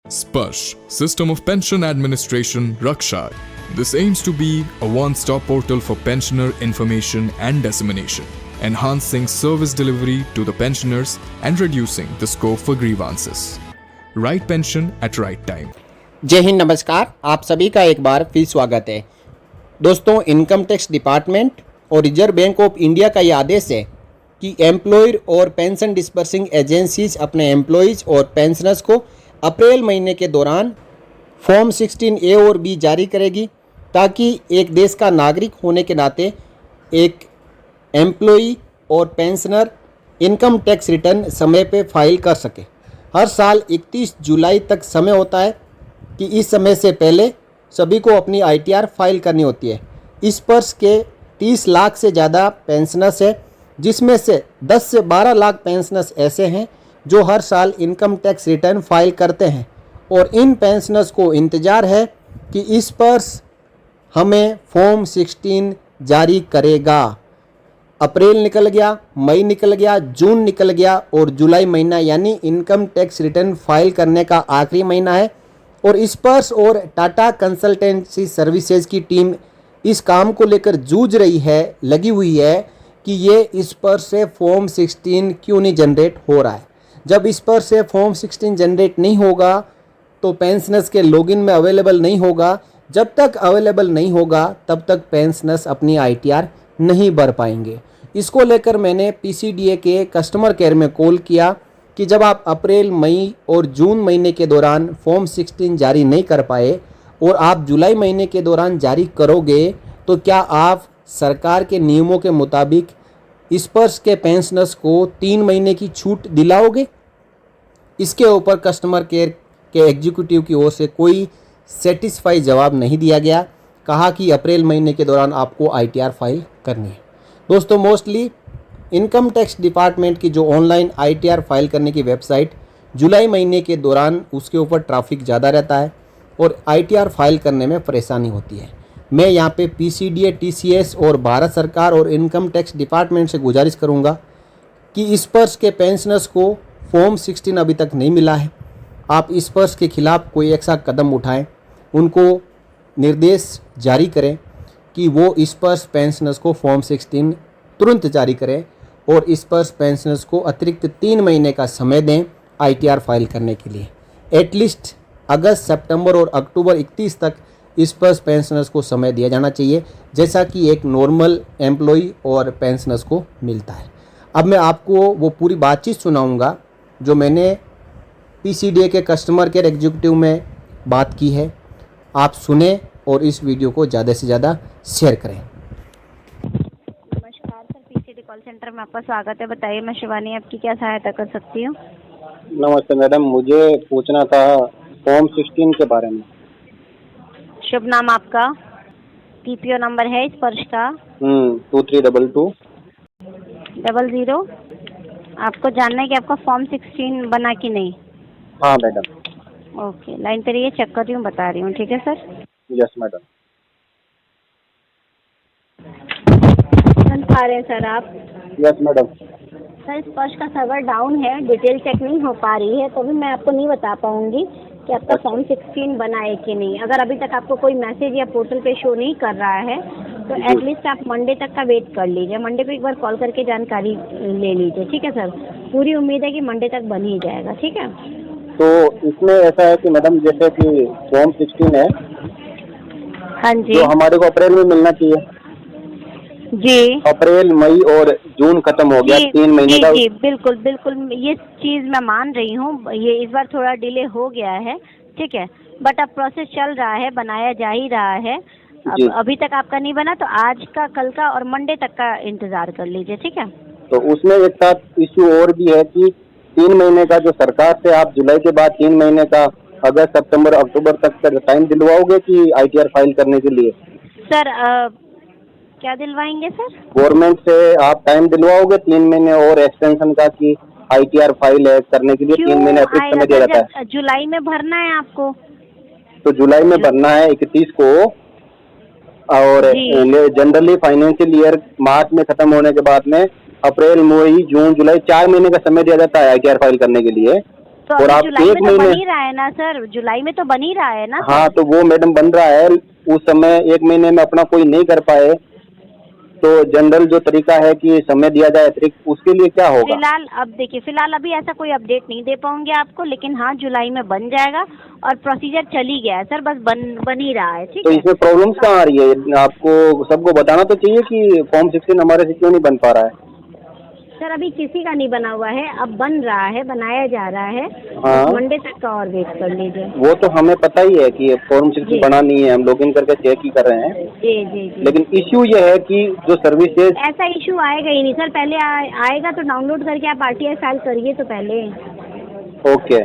Sparsh, System of Pension Administration, Raksha. This aims to be a one-stop portal for pensioner information and dissemination, enhancing service delivery to the pensioners and reducing the scope for grievances. Right pension at right time. जय हिंद, नमस्कार। आप सभी का एक बार फिर स्वागत है। दोस्तों, इनकम टैक्स डिपार्टमेंट और रिजर्व बैंक ऑफ इंडिया का ये आदेश है कि एम्प्लॉयर और पेंशन डिस्पर्सिंग एजेंसीज अपने एम्प्लॉयज़ और पेंशनर्स को अप्रैल महीने के दौरान फॉर्म 16A और B जारी करेगी, ताकि एक देश का नागरिक होने के नाते एक एम्प्लॉई और पेंशनर इनकम टैक्स रिटर्न समय पे फाइल कर सके। हर साल 31 जुलाई तक समय होता है कि इस समय से पहले सभी को अपनी ITR फाइल करनी होती है। इस वर्ष के 30 लाख से ज़्यादा पेंशनर्स हैं, जिसमें से 10 से 12 लाख पेंशनर्स ऐसे हैं जो हर साल इनकम टैक्स रिटर्न फाइल करते हैं, और इन पेंशनर्स को इंतज़ार है कि इस वर्ष हमें फॉर्म 16 जारी करेगा। अप्रैल निकल गया, मई निकल गया, जून निकल गया और जुलाई महीना यानी इनकम टैक्स रिटर्न फाइल करने का आखिरी महीना है। और इस वर्ष और टाटा कंसल्टेंसी सर्विसेज की टीम इस काम को लेकर जूझ रही है, लगी हुई है कि ये इस वर्ष से फॉर्म 16 क्यों नहीं जनरेट हो रहा है। जब इस पर से फॉर्म 16 जनरेट नहीं होगा तो पेंशनर्स के लॉगिन में अवेलेबल नहीं होगा। जब तक अवेलेबल नहीं होगा तब तक पेंशनर्स अपनी ITR नहीं भर पाएंगे। इसको लेकर मैंने PCDA के कस्टमर केयर में कॉल किया कि जब आप अप्रैल, मई और जून महीने के दौरान फॉर्म 16 जारी नहीं कर पाए और आप जुलाई महीने के दौरान जारी करोगे तो क्या आप सरकार के नियमों के मुताबिक इस वर्ष के पेंशनर्स को 3 महीने की छूट दिलाओगे? इसके ऊपर कस्टमर केयर के एग्जीक्यूटिव की ओर से कोई सेटिस्फाई जवाब नहीं दिया गया। कहा कि अप्रैल महीने के दौरान आपको ITR फाइल करनी है। दोस्तों, मोस्टली इनकम टैक्स डिपार्टमेंट की जो ऑनलाइन ITR फाइल करने की वेबसाइट, जुलाई महीने के दौरान उसके ऊपर ट्रैफिक ज़्यादा रहता है और ITR फाइल करने में परेशानी होती है। मैं यहाँ पे PCDA, TCS और भारत सरकार और इनकम टैक्स डिपार्टमेंट से गुजारिश करूँगा कि इस वर्ष के पेंशनर्स को फॉर्म 16 अभी तक नहीं मिला है। आप इस वर्ष के खिलाफ कोई ऐसा कदम उठाएं, उनको निर्देश जारी करें कि वो इस वर्ष पेंशनर्स को फॉर्म 16 तुरंत जारी करें और इस वर्ष पेंशनर्स को अतिरिक्त 3 महीने का समय दें ITR फाइल करने के लिए। एटलीस्ट अगस्त, सितंबर और अक्टूबर 31 तक इस वर्ष पेंशनर्स को समय दिया जाना चाहिए, जैसा कि एक नॉर्मल एम्प्लॉई और पेंशनर्स को मिलता है। अब मैं आपको वो पूरी बातचीत सुनाऊंगा जो मैंने PCDA के कस्टमर केयर एग्जीक्यूटिव में बात की है। आप सुने और इस वीडियो को ज़्यादा से ज़्यादा शेयर करें। नमस्कार सर, PCD कॉल सेंटर में आपका स्वागत है। बताइए, मैं शिवानी आपकी क्या सहायता कर सकती हूँ? नमस्ते मैडम, मुझे पूछना था फॉर्म 16 के बारे में। शुभ नाम आपका? TPO नंबर है इस वर्ष का? 2322 00। आपको जानना है कि आपका फॉर्म 16 बना कि नहीं? हाँ मैडम। ओके, लाइन पर रहिए, चेक कर रही हूँ, बता रही हूँ। ठीक है सर? Yes madam. सुन पा रहे हैं सर आप? Yes madam. सर, इस वर्ष का सर्वर डाउन है, डिटेल चेक नहीं हो पा रही है, तो भी मैं आपको नहीं बता पाऊंगी कि आपका फॉर्म 16 बना है कि नहीं। अगर अभी तक आपको कोई मैसेज या पोर्टल पे शो नहीं कर रहा है तो एटलीस्ट आप मंडे तक का वेट कर लीजिए। मंडे को एक बार कॉल करके जानकारी ले लीजिए। ठीक है सर? पूरी उम्मीद है कि मंडे तक बन ही जाएगा। ठीक है? तो इसमें ऐसा है कि मैडम, जैसे कि फॉर्म 16 है, हाँ जी, जो हमारे को अप्रैल में मिलना चाहिए जी। अप्रैल, मई और जून खत्म हो गया, 3 महीने का। जी, बिल्कुल बिल्कुल, ये चीज़ मैं मान रही हूँ। ये इस बार थोड़ा डिले हो गया है, ठीक है, बट अब प्रोसेस चल रहा है, बनाया जा ही रहा है। अब अभी तक आपका नहीं बना तो आज का, कल का और मंडे तक का इंतजार कर लीजिए। ठीक है? तो उसमें एक साथ इश्यू और भी है कि 3 महीने का जो सरकार से आप जुलाई के बाद 3 महीने का अगस्त, सितंबर, अक्टूबर तक का टाइम दिलवाओगे कि ITR फाइल करने के लिए? सर क्या दिलवाएंगे सर? गवर्नमेंट से आप टाइम दिलवाओगे 3 महीने और एक्सटेंशन का कि ITR फाइल करने के लिए 3 महीने अतिरिक्त समय दिया जाता है? जुलाई में भरना है आपको, तो जुलाई में भरना है 31 को, और जनरली फाइनेंशियल ईयर मार्च में खत्म होने के बाद में अप्रैल, मई, जून, जुलाई 4 महीने का समय दिया जाता है ITR फाइल करने के लिए। तो और अभी आप जुलाई एक में तो बन महीने, ही रहा है ना सर, जुलाई में तो बन ही रहा है ना। हाँ तो वो मैडम बन रहा है, उस समय 1 महीने में अपना कोई नहीं कर पाए तो जनरल जो तरीका है कि समय दिया जाए अतिरिक्त, उसके लिए क्या होगा? फिलहाल अब देखिए, फिलहाल अभी ऐसा कोई अपडेट नहीं दे पाऊंगे आपको, लेकिन हाँ जुलाई में बन जाएगा और प्रोसीजर चल ही गया है सर, बस बन ही रहा है। ठीक तो है इसमें प्रॉब्लम्स कहाँ आ रही है? आपको सबको बताना तो चाहिए कि फॉर्म 16 हमारे से क्यों नहीं बन पा रहा है। सर, अभी किसी का नहीं बना हुआ है, अब बन रहा है, बनाया जा रहा है। हाँ। बस मंडे तक का और वेट कर लीजिए। वो तो हमें पता ही है कि फॉर्म 16 जी। बना नहीं है, हम लॉगिन करके चेक ही कर रहे हैं। जी जी जी। लेकिन इश्यू ये है कि जो सर्विसेज, ऐसा इशू आएगा ही नहीं सर, पहले आएगा तो डाउनलोड करके आप आरटीआई फाइल करिए तो पहले। ओके